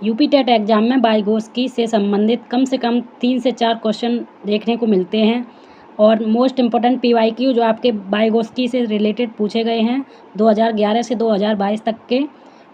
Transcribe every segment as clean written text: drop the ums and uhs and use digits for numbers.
UP TET exam में Vygotsky से संबंधित कम से कम 3 से 4 क्वेश्चन देखने को मिलते हैं और मोस्ट इम्पोर्टेंट पीवाईक्यू जो आपके वाइगोत्स्की से रिलेटेड पूछे गए हैं 2011 से 2022 तक के,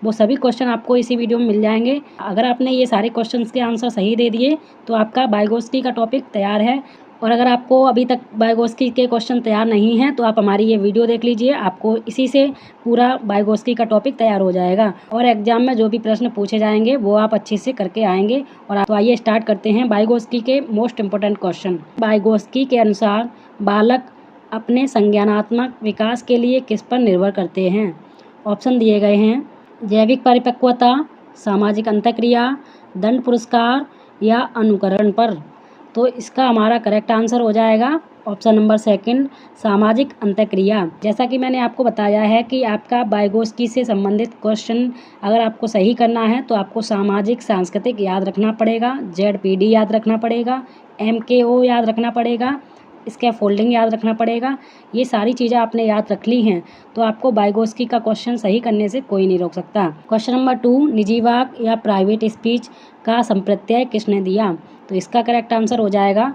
वो सभी क्वेश्चन आपको इसी वीडियो में मिल जाएंगे। अगर आपने ये सारे क्वेश्चंस के आंसर सही दे दिए तो आपका वाइगोत्स्की का टॉपिक तैयार है। और अगर आपको अभी तक वाइगोत्स्की के क्वेश्चन तैयार नहीं हैं तो आप हमारी ये वीडियो देख लीजिए, आपको इसी से पूरा वाइगोत्स्की का टॉपिक तैयार हो जाएगा और एग्जाम में जो भी प्रश्न पूछे जाएंगे वो आप अच्छे से करके आएंगे। और तो आइए स्टार्ट करते हैं वाइगोत्स्की के मोस्ट इम्पोर्टेंट क्वेश्चन। वाइगोत्स्की के अनुसार बालक अपने संज्ञानात्मक विकास के लिए किस पर निर्भर करते हैं? ऑप्शन दिए गए हैं जैविक परिपक्वता, सामाजिक अंतःक्रिया, दंड पुरस्कार या अनुकरण पर। तो इसका हमारा करेक्ट आंसर हो जाएगा ऑप्शन नंबर सेकंड, सामाजिक अंतःक्रिया। जैसा कि मैंने आपको बताया है कि आपका वाइगोत्स्की से संबंधित क्वेश्चन अगर आपको सही करना है तो आपको सामाजिक सांस्कृतिक याद रखना पड़ेगा, ZPD याद रखना पड़ेगा, MKO याद रखना पड़ेगा, स्कैफोल्डिंग याद रखना पड़ेगा। ये सारी चीज़ें आपने याद रख ली हैं तो आपको वाइगोत्स्की का क्वेश्चन सही करने से कोई नहीं रोक सकता। क्वेश्चन नंबर 2, निजी वाक्य या प्राइवेट स्पीच का संप्रत्यय किसने दिया? तो इसका करेक्ट आंसर हो जाएगा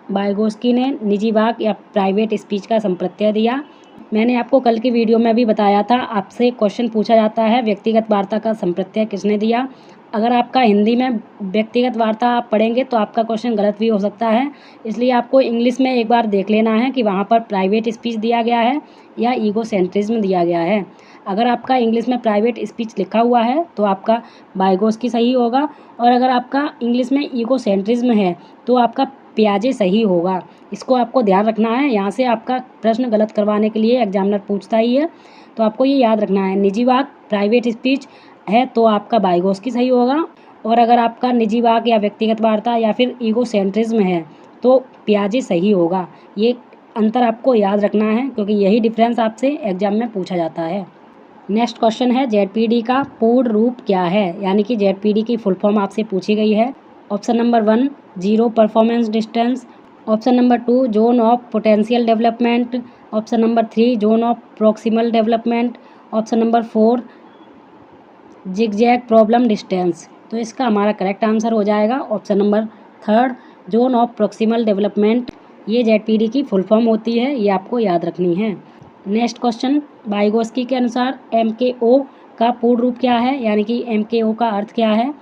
वाइगोत्स्की ने निजी वाक्य या प्राइवेट स्पीच का संप्रत्यय दिया। मैंने आपको कल की वीडियो में भी बताया था, आपसे क्वेश्चन पूछा जाता है व्यक्तिगत वार्ता का संप्रत्यय किसने दिया। अगर आपका हिंदी में व्यक्तिगत वार्ता आप पढ़ेंगे तो आपका क्वेश्चन गलत भी हो सकता है, इसलिए आपको इंग्लिश में एक बार देख लेना है कि वहाँ पर प्राइवेट स्पीच दिया गया है या ईगोसेंट्रिज्म दिया गया है। अगर आपका इंग्लिश में प्राइवेट स्पीच लिखा हुआ है तो आपका वाइगोत्स्की सही होगा, और अगर आपका इंग्लिश में ईगोसेंट्रिज्म है तो आपका पियाजे सही होगा। इसको आपको ध्यान रखना है, यहाँ से आपका प्रश्न गलत करवाने के लिए एग्जामिनर पूछता ही है, तो आपको ये याद रखना है। निजी वाक्य प्राइवेट स्पीच है तो आपका वाइगोत्स्की सही होगा, और अगर आपका निजी वाक्य या व्यक्तिगत वार्ता या फिर ईगोसेंट्रिज्म है तो पियाजे सही होगा। ये अंतर आपको याद रखना है क्योंकि यही डिफरेंस आपसे एग्जाम में पूछा जाता है। नेक्स्ट क्वेश्चन है ZPD का पूर्ण रूप क्या है, यानी कि ZPD की फुल फॉर्म आपसे पूछी गई है। Option number 1, zero performance distance. Option number 2, zone of potential development. Option number 3, zone of proximal development. Option number 4, zigzag problem distance. तो इसका हमारा करेक्ट आंसर हो जाएगा option number 3, zone of proximal development. ये ZPD की full form होती है, ये आपको याद रखनी है। नेक्स्ट क्वेश्चन, वाइगोत्स्की के अनुसार MKO का पूर्ण रूप क्या है, यानी कि MKO का अर्थ क्या है?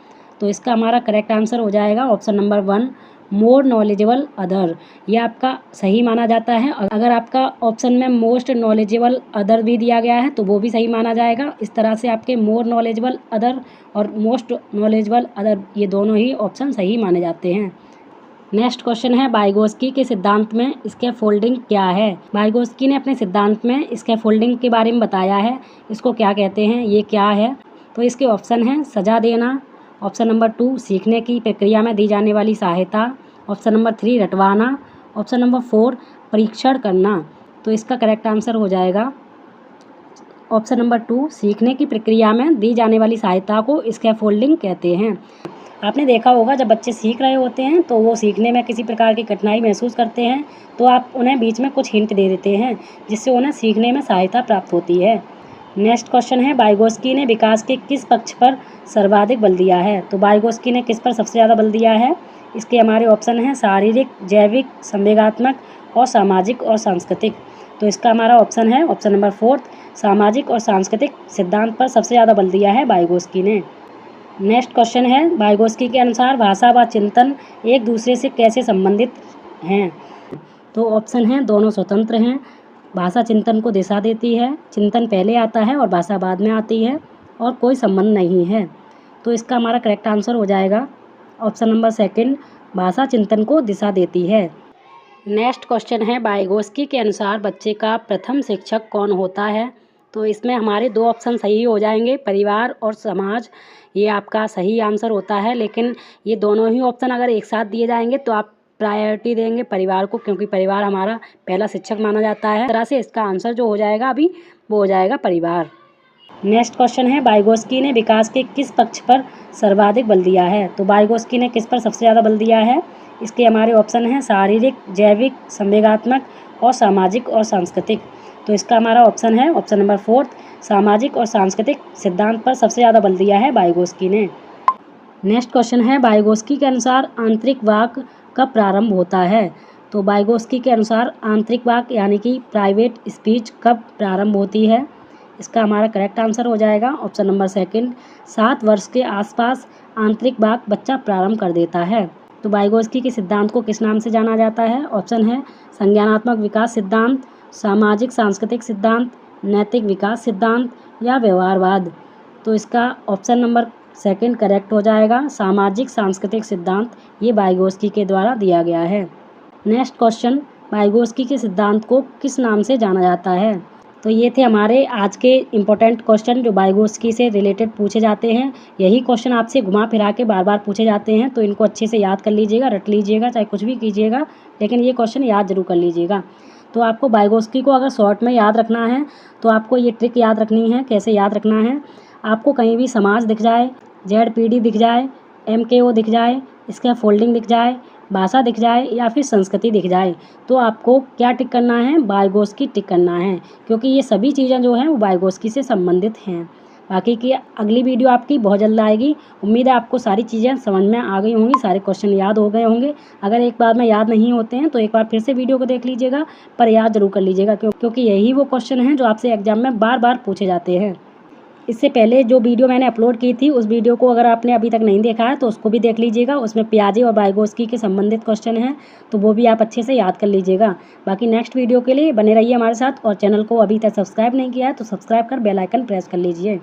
तो इसका हमारा करेक्ट आंसर हो जाएगा option number 1, more knowledgeable other. ये आपका सही माना जाता है। अगर आपका ऑप्शन में मोस्ट नॉलेजेबल अदर भी दिया गया है तो वो भी सही माना जाएगा। इस तरह से आपके मोर नॉलेजेबल अदर और मोस्ट नॉलेजेबल अदर ये दोनों ही ऑप्शन सही माने जाते हैं। नेक्स्ट क्वेश्चन है, वाइगोत्स्की के सिद्धांत में स्कैफोल्डिंग क्या है? वाइगोत्स्की ने अपने सिद्धांत में स्कैफोल्डिंग के बारे में बताया है, इसको क्या कहते हैं, ये क्या है? तो इसके ऑप्शन हैं सजा देना। ऑप्शन नंबर 2, सीखने की प्रक्रिया में दी जाने वाली सहायता। Option number 3, रटवाना। ऑप्शन नंबर 4, परीक्षण करना। तो इसका करेक्ट आंसर हो जाएगा ऑप्शन नंबर 2, सीखने की प्रक्रिया में दी जाने वाली सहायता को स्कैफोल्डिंग कहते हैं। आपने देखा होगा जब बच्चे सीख रहे होते हैं तो वो सीखने में किसी प्रकार की कठिनाई महसूस करते हैं तो आप उन्हें बीच में कुछ हिंट दे देते हैं जिससे उन्हें सीखने में सहायता प्राप्त होती है। नेक्स्ट क्वेश्चन है, वाइगोत्स्की ने विकास के किस पक्ष पर सर्वाधिक बल दिया है? तो वाइगोत्स्की ने किस पर सबसे ज़्यादा बल दिया है? इसके हमारे ऑप्शन हैं शारीरिक, जैविक, संवेगात्मक और सामाजिक और सांस्कृतिक। तो इसका हमारा ऑप्शन है ऑप्शन नंबर 4, सामाजिक और सांस्कृतिक सिद्धांत पर सबसे ज़्यादा बल दिया है वाइगोत्स्की ने। नेक्स्ट क्वेश्चन है, वाइगोत्स्की के अनुसार भाषा व चिंतन एक दूसरे से कैसे संबंधित हैं? तो ऑप्शन हैं दोनों स्वतंत्र हैं, भाषा चिंतन को दिशा देती है, चिंतन पहले आता है और भाषा बाद में आती है, और कोई संबंध नहीं है। तो इसका हमारा करेक्ट आंसर हो जाएगा ऑप्शन नंबर 2, भाषा चिंतन को दिशा देती है। नेक्स्ट क्वेश्चन है, वाइगोत्स्की के अनुसार बच्चे का प्रथम शिक्षक कौन होता है? तो इसमें हमारे 2 ऑप्शन सही हो जाएंगे, परिवार और समाज। ये आपका सही आंसर होता है, लेकिन ये दोनों ही ऑप्शन अगर एक साथ दिए जाएंगे तो आप प्रायोरिटी देंगे परिवार को, क्योंकि परिवार हमारा पहला शिक्षक माना जाता है। इस तरह से इसका आंसर जो हो जाएगा अभी वो हो जाएगा परिवार। नेक्स्ट क्वेश्चन है, वाइगोत्स्की ने विकास के किस पक्ष पर सर्वाधिक बल दिया है? तो वाइगोत्स्की ने किस पर सबसे ज़्यादा बल दिया है? इसके हमारे ऑप्शन हैं शारीरिक, जैविक, संवेगात्मक और सामाजिक और सांस्कृतिक। तो इसका हमारा ऑप्शन है ऑप्शन नंबर 4, सामाजिक और सांस्कृतिक सिद्धांत पर सबसे ज़्यादा बल दिया है वाइगोत्स्की ने। नेक्स्ट क्वेश्चन है वाइगोस्की के अनुसार आंतरिक वाक कब प्रारंभ होता है। तो वाइगोस्की के अनुसार आंतरिक वाक यानी कि प्राइवेट स्पीच कब प्रारंभ होती है। इसका हमारा करेक्ट आंसर हो जाएगा ऑप्शन नंबर सेकंड, 7 वर्ष के आसपास आंतरिक वाक बच्चा प्रारंभ कर देता है। तो वाइगोस्की के सिद्धांत को किस नाम से जाना जाता है। ऑप्शन है संज्ञानात्मक विकास सिद्धांत, सामाजिक सांस्कृतिक सिद्धांत, नैतिक विकास सिद्धांत या व्यवहारवाद। तो इसका ऑप्शन नंबर सेकंड करेक्ट हो जाएगा, सामाजिक सांस्कृतिक सिद्धांत। ये वाइगोस्की के द्वारा दिया गया है। नेक्स्ट क्वेश्चन, वाइगोस्की के सिद्धांत को किस नाम से जाना जाता है। तो ये थे हमारे आज के इम्पोर्टेंट क्वेश्चन जो वाइगोस्की से रिलेटेड पूछे जाते हैं। यही क्वेश्चन आपसे घुमा फिरा के बार बार पूछे जाते हैं, तो इनको अच्छे से याद कर लीजिएगा, रट लीजिएगा, चाहे कुछ भी कीजिएगा, लेकिन ये क्वेश्चन याद जरूर कर लीजिएगा। तो आपको वाइगोस्की को अगर शॉर्ट में याद रखना है तो आपको ये ट्रिक याद रखनी है। कैसे याद रखना है, आपको कहीं भी समाज दिख जाए, ZPD दिख जाए, MKO दिख जाए, इसका फोल्डिंग दिख जाए, भाषा दिख जाए या फिर संस्कृति दिख जाए, तो आपको क्या टिक करना है, वाइगोस्की टिक करना है, क्योंकि ये सभी चीज़ें जो हैं वो वाइगोस्की से संबंधित हैं। बाकी की अगली वीडियो आपकी बहुत जल्द आएगी। उम्मीद है आपको सारी चीज़ें समझ में आ गई होंगी, सारे क्वेश्चन याद हो गए होंगे। अगर एक बार में याद नहीं होते हैं तो एक बार फिर से वीडियो को देख लीजिएगा, पर याद जरूर कर लीजिएगा, क्योंकि यही वो क्वेश्चन हैं जो आपसे एग्जाम में बार बार पूछे जाते हैं। इससे पहले जो वीडियो मैंने अपलोड की थी उस वीडियो को अगर आपने अभी तक नहीं देखा है तो उसको भी देख लीजिएगा। उसमें पियाजे और वाइगोस्की के संबंधित क्वेश्चन हैं, तो वो भी आप अच्छे से याद कर लीजिएगा। बाकी नेक्स्ट वीडियो के लिए बने रहिए हमारे साथ, और चैनल को अभी तक सब्सक्राइब नहीं किया है तो सब्सक्राइब कर बेल आइकन प्रेस कर लीजिए।